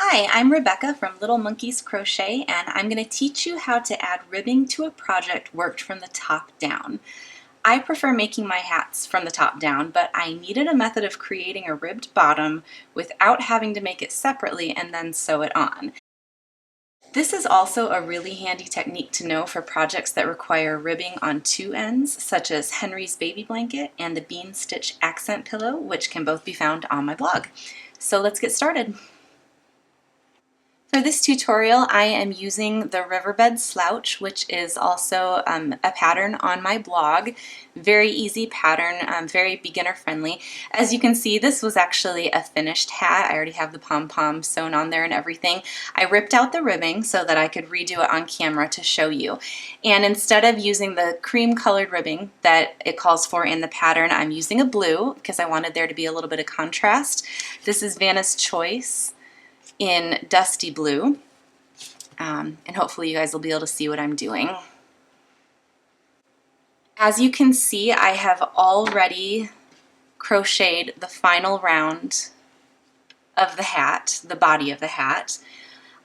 Hi, I'm Rebecca from Little Monkeys Crochet, and I'm going to teach you how to add ribbing to a project worked from the top down. I prefer making my hats from the top down, but I needed a method of creating a ribbed bottom without having to make it separately and then sew it on. This is also a really handy technique to know for projects that require ribbing on two ends, such as Henry's baby blanket and the bean stitch accent pillow, which can both be found on my blog. So let's get started. For this tutorial, I am using the Riverbed Slouch, which is also a pattern on my blog. Very easy pattern, very beginner friendly. As you can see, this was actually a finished hat. I already have the pom-pom sewn on there and everything. I ripped out the ribbing so that I could redo it on camera to show you. And instead of using the cream colored ribbing that it calls for in the pattern, I'm using a blue because I wanted there to be a little bit of contrast. This is Vanna's Choice in dusty blue, and hopefully you guys will be able to see what I'm doing. As you can see, I have already crocheted the final round of the hat, the body of the hat.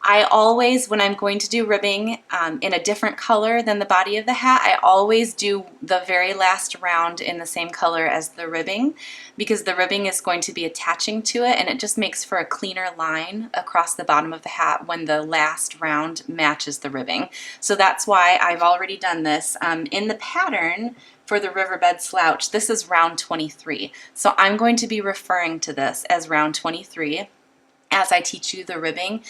I always, when I'm going to do ribbing in a different color than the body of the hat, I always do the very last round in the same color as the ribbing, because the ribbing is going to be attaching to it and it just makes for a cleaner line across the bottom of the hat when the last round matches the ribbing. So that's why I've already done this. In the pattern for the Riverbed Slouch, this is round 23. So I'm going to be referring to this as round 23 as I teach you the ribbing,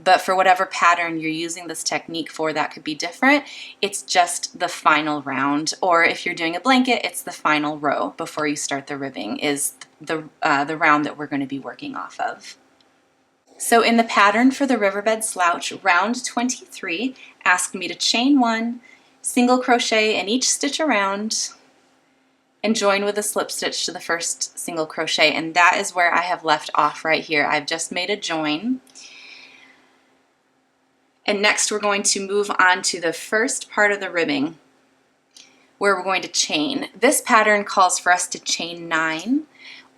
but for whatever pattern you're using this technique for, that could be different. It's just the final round, or if you're doing a blanket, it's the final row before you start the ribbing is the round that we're going to be working off of. So in the pattern for the Riverbed Slouch, round 23 asked me to chain 1, single crochet in each stitch around, and join with a slip stitch to the first single crochet, and that is where I have left off right here. I've just made a join. And next we're going to move on to the first part of the ribbing where we're going to chain. This pattern calls for us to chain 9.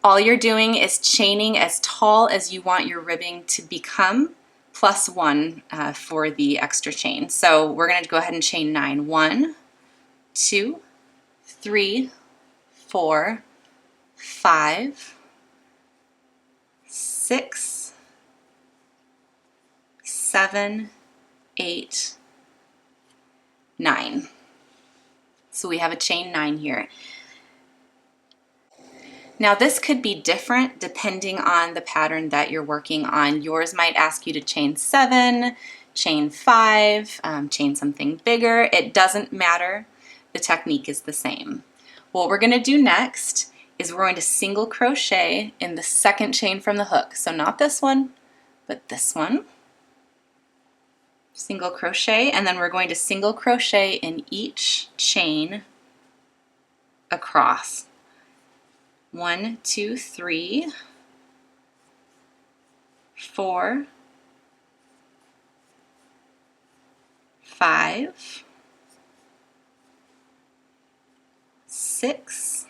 All you're doing is chaining as tall as you want your ribbing to become, plus 1 for the extra chain. So we're going to go ahead and chain 9. 1, 2, 3, 4, 5, 6, 7, 8, 9. So we have a chain 9 here. Now this could be different depending on the pattern that you're working on. Yours might ask you to chain 7, chain 5, chain something bigger. It doesn't matter. The technique is the same. What we're going to do next is we're going to single crochet in the second chain from the hook. So not this one, but this one. Single crochet, and then we're going to single crochet in each chain across. 1, 2, 3, 4, 5, 6,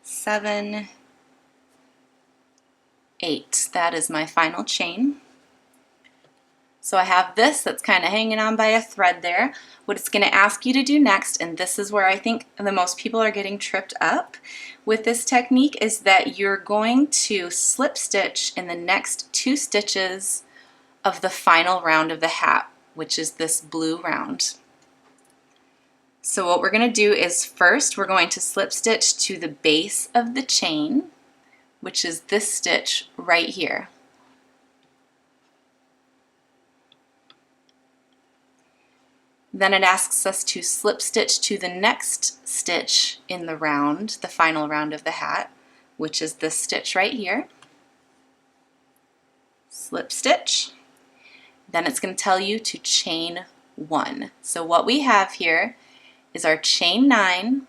7, 8. That is my final chain. So I have this that's kind of hanging on by a thread there. What it's going to ask you to do next, and this is where I think the most people are getting tripped up with this technique, is that you're going to slip stitch in the next 2 stitches of the final round of the hat, which is this blue round. So what we're going to do is first we're going to slip stitch to the base of the chain, which is this stitch right here. Then it asks us to slip stitch to the next stitch in the round, the final round of the hat, which is this stitch right here. Slip stitch. Then it's going to tell you to chain 1. So what we have here is our chain 9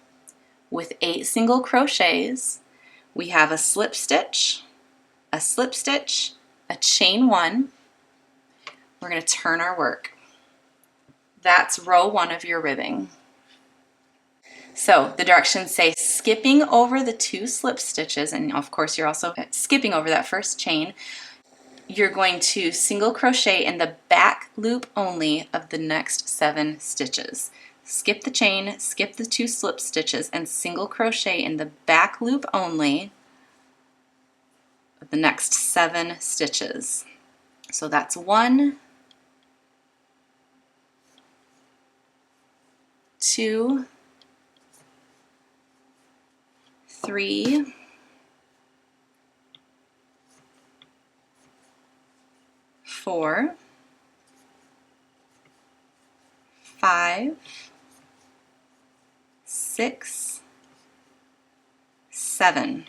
with 8 single crochets. We have a slip stitch, a chain 1. We're going to turn our work. That's row 1 of your ribbing. So the directions say skipping over the 2 slip stitches, and of course you're also skipping over that first chain. You're going to single crochet in the back loop only of the next 7 stitches. Skip the chain, skip the 2 slip stitches, and single crochet in the back loop only of the next 7 stitches. So that's 1, 2, 3, 4, 5, 6, 7.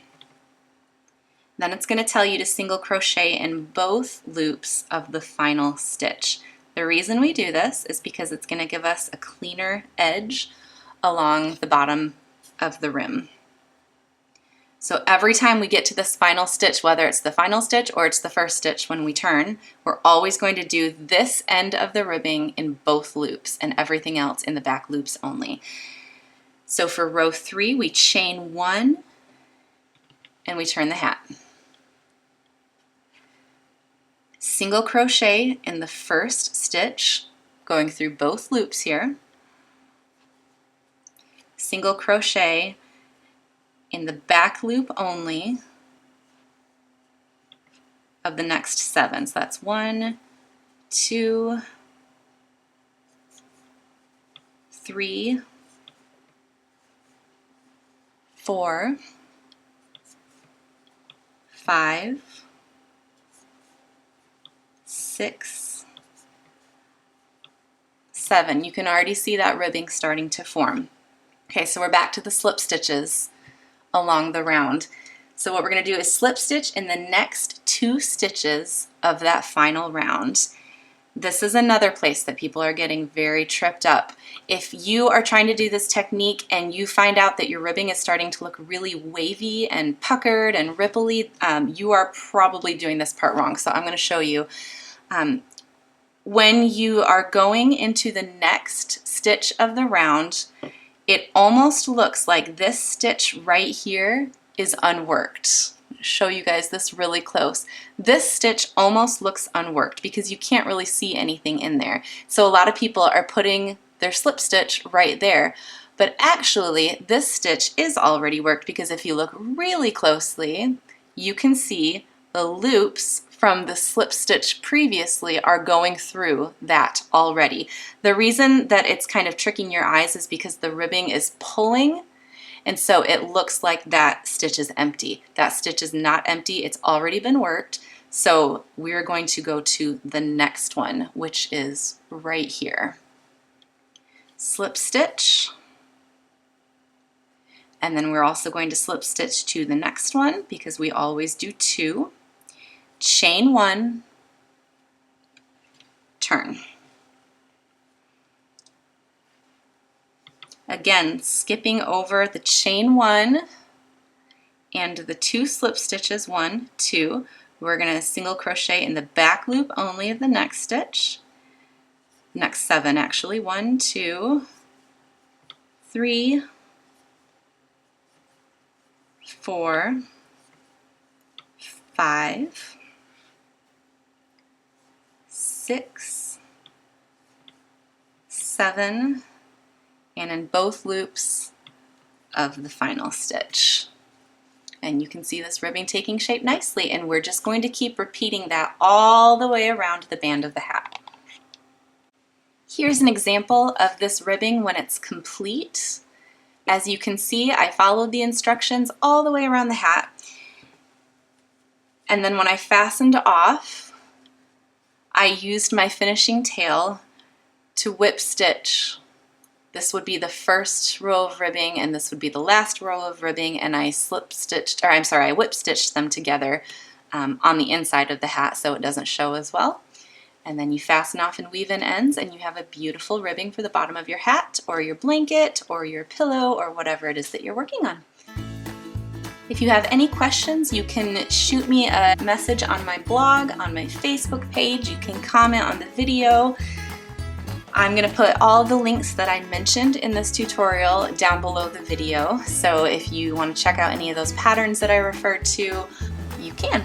Then it's going to tell you to single crochet in both loops of the final stitch. The reason we do this is because it's going to give us a cleaner edge along the bottom of the rim. So every time we get to this final stitch, whether it's the final stitch or it's the first stitch when we turn, we're always going to do this end of the ribbing in both loops and everything else in the back loops only. So for row 3, we chain 1 and we turn the hat. Single crochet in the first stitch, going through both loops here. Single crochet in the back loop only of the next 7. So that's 1, 2, 3, 4, 5, 6, 7. You can already see that ribbing starting to form. Okay, so we're back to the slip stitches along the round. So what we're going to do is slip stitch in the next 2 stitches of that final round. This is another place that people are getting very tripped up. If you are trying to do this technique and you find out that your ribbing is starting to look really wavy and puckered and ripply, you are probably doing this part wrong. So I'm going to show you. When you are going into the next stitch of the round, it almost looks like this stitch right here is unworked. I'll show you guys this really close. This stitch almost looks unworked because you can't really see anything in there. So a lot of people are putting their slip stitch right there. But actually, this stitch is already worked because if you look really closely, you can see the loops from the slip stitch previously are going through that already. The reason that it's kind of tricking your eyes is because the ribbing is pulling, and so it looks like that stitch is empty. That stitch is not empty, it's already been worked. So we're going to go to the next one, which is right here. Slip stitch, and then we're also going to slip stitch to the next one because we always do 2. Chain 1, turn. Again, skipping over the chain 1 and the 2 slip stitches, 1, 2. We're going to single crochet in the back loop only of the next stitch. Next 7 actually. 1, 2, 3, 4, 5, 6, 7, and in both loops of the final stitch. And you can see this ribbing taking shape nicely, and we're just going to keep repeating that all the way around the band of the hat. Here's an example of this ribbing when it's complete. As you can see, I followed the instructions all the way around the hat. And then when I fastened off, I used my finishing tail to whip stitch. This would be the first row of ribbing and this would be the last row of ribbing, and I I whip stitched them together on the inside of the hat so it doesn't show as well. And then you fasten off and weave in ends and you have a beautiful ribbing for the bottom of your hat or your blanket or your pillow or whatever it is that you're working on. If you have any questions, you can shoot me a message on my blog, on my Facebook page. You can comment on the video. I'm gonna put all the links that I mentioned in this tutorial down below the video, so if you want to check out any of those patterns that I referred to, you can.